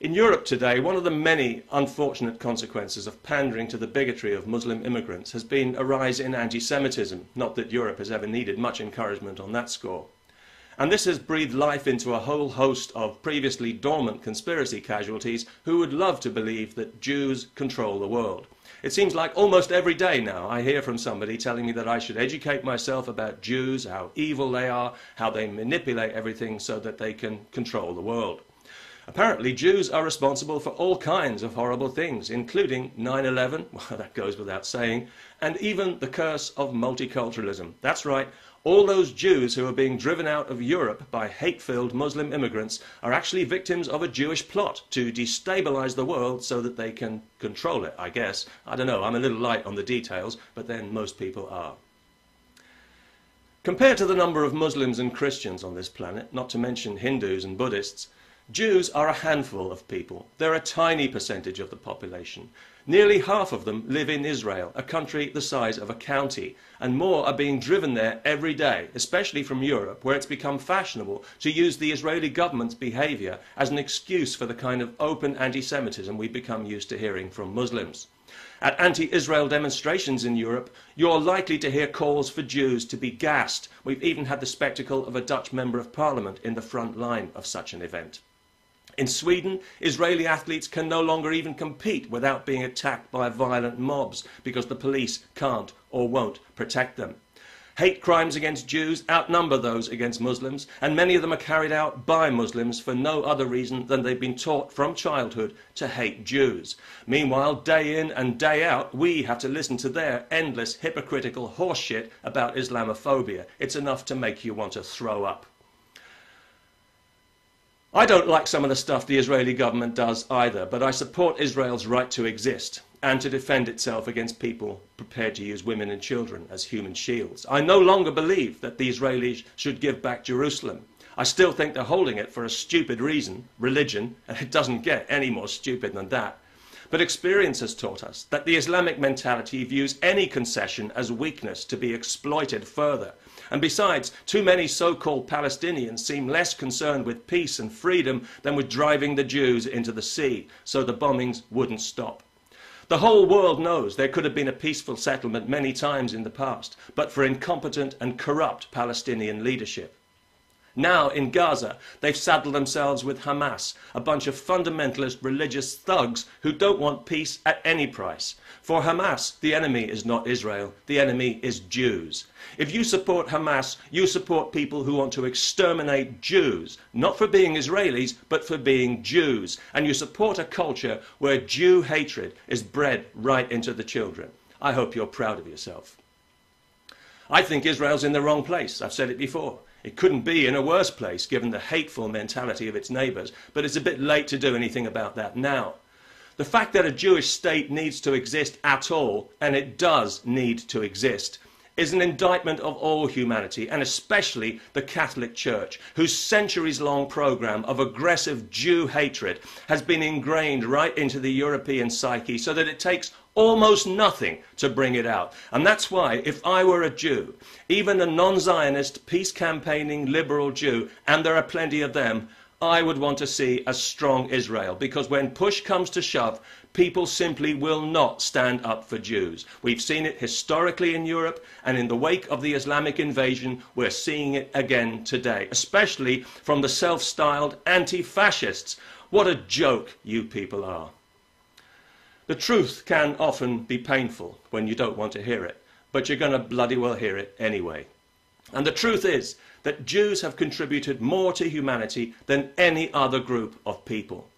In Europe today, one of the many unfortunate consequences of pandering to the bigotry of Muslim immigrants has been a rise in anti-Semitism. Not that Europe has ever needed much encouragement on that score. And this has breathed life into a whole host of previously dormant conspiracy casualties who would love to believe that Jews control the world. It seems like almost every day now I hear from somebody telling me that I should educate myself about Jews, how evil they are, how they manipulate everything so that they can control the world. Apparently, Jews are responsible for all kinds of horrible things, including 9/11, well, that goes without saying, and even the curse of multiculturalism. That's right, all those Jews who are being driven out of Europe by hate-filled Muslim immigrants are actually victims of a Jewish plot to destabilize the world so that they can control it, I guess. I don't know, I'm a little light on the details, but then most people are. Compared to the number of Muslims and Christians on this planet, not to mention Hindus and Buddhists, Jews are a handful of people. They're a tiny percentage of the population. Nearly half of them live in Israel, a country the size of a county, and more are being driven there every day, especially from Europe, where it's become fashionable to use the Israeli government's behavior as an excuse for the kind of open anti-Semitism we've become used to hearing from Muslims. At anti-Israel demonstrations in Europe, you're likely to hear calls for Jews to be gassed. We've even had the spectacle of a Dutch member of parliament in the front line of such an event. In Sweden, Israeli athletes can no longer even compete without being attacked by violent mobs because the police can't or won't protect them. Hate crimes against Jews outnumber those against Muslims, and many of them are carried out by Muslims for no other reason than they've been taught from childhood to hate Jews. Meanwhile, day in and day out, we have to listen to their endless hypocritical horseshit about Islamophobia. It's enough to make you want to throw up. I don't like some of the stuff the Israeli government does either, but I support Israel's right to exist and to defend itself against people prepared to use women and children as human shields. I no longer believe that the Israelis should give back Jerusalem. I still think they're holding it for a stupid reason, religion, and it doesn't get any more stupid than that. But experience has taught us that the Islamic mentality views any concession as weakness to be exploited further. And besides, too many so-called Palestinians seem less concerned with peace and freedom than with driving the Jews into the sea, so the bombings wouldn't stop. The whole world knows there could have been a peaceful settlement many times in the past, but for incompetent and corrupt Palestinian leadership. Now, in Gaza, they've saddled themselves with Hamas, a bunch of fundamentalist religious thugs who don't want peace at any price. For Hamas, the enemy is not Israel, the enemy is Jews. If you support Hamas, you support people who want to exterminate Jews, not for being Israelis, but for being Jews. And you support a culture where Jew hatred is bred right into the children. I hope you're proud of yourself. I think Israel's in the wrong place. I've said it before. It couldn't be in a worse place given the hateful mentality of its neighbours, but it's a bit late to do anything about that now. The fact that a Jewish state needs to exist at all, and it does need to exist, is an indictment of all humanity, and especially the Catholic Church, whose centuries-long programme of aggressive Jew hatred has been ingrained right into the European psyche so that it takes almost nothing to bring it out. And that's why, if I were a Jew, even a non-Zionist, peace-campaigning liberal Jew, and there are plenty of them, I would want to see a strong Israel, because when push comes to shove, people simply will not stand up for Jews. We've seen it historically in Europe, and in the wake of the Islamic invasion, we're seeing it again today, especially from the self-styled anti-fascists. What a joke you people are. The truth can often be painful when you don't want to hear it, but you're going to bloody well hear it anyway. And the truth is that Jews have contributed more to humanity than any other group of people.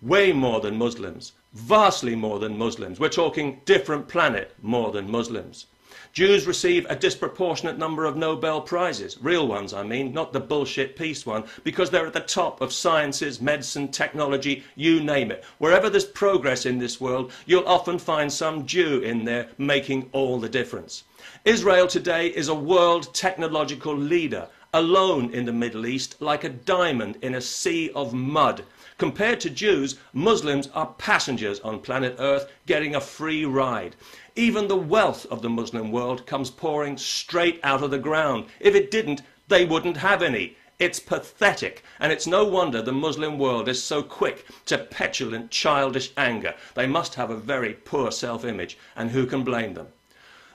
Way more than Muslims, vastly more than Muslims. We're talking different planet more than Muslims. Jews receive a disproportionate number of Nobel Prizes, real ones I mean, not the bullshit peace one, because they're at the top of sciences, medicine, technology, you name it. Wherever there's progress in this world, you'll often find some Jew in there making all the difference. Israel today is a world technological leader, alone in the Middle East, like a diamond in a sea of mud. Compared to Jews, Muslims are passengers on planet Earth getting a free ride. Even the wealth of the Muslim world comes pouring straight out of the ground. If it didn't, they wouldn't have any. It's pathetic, and it's no wonder the Muslim world is so quick to petulant, childish anger. They must have a very poor self-image, and who can blame them?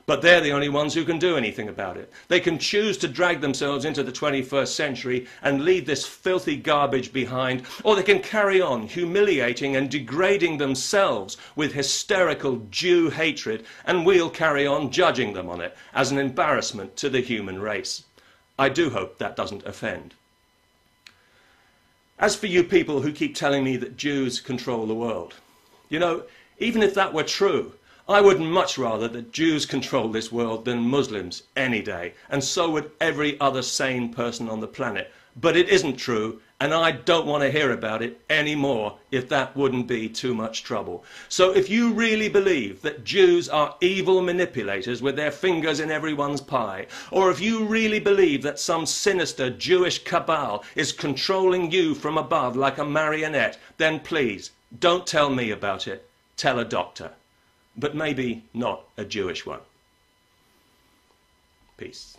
But they're the only ones who can do anything about it. They can choose to drag themselves into the 21st century and leave this filthy garbage behind, or they can carry on humiliating and degrading themselves with hysterical Jew hatred, and we'll carry on judging them on it as an embarrassment to the human race. I do hope that doesn't offend. As for you people who keep telling me that Jews control the world, you know, even if that were true, I would much rather that Jews control this world than Muslims any day, and so would every other sane person on the planet. But it isn't true, and I don't want to hear about it anymore if that wouldn't be too much trouble. So if you really believe that Jews are evil manipulators with their fingers in everyone's pie, or if you really believe that some sinister Jewish cabal is controlling you from above like a marionette, then please, don't tell me about it. Tell a doctor. But maybe not a Jewish one. Peace.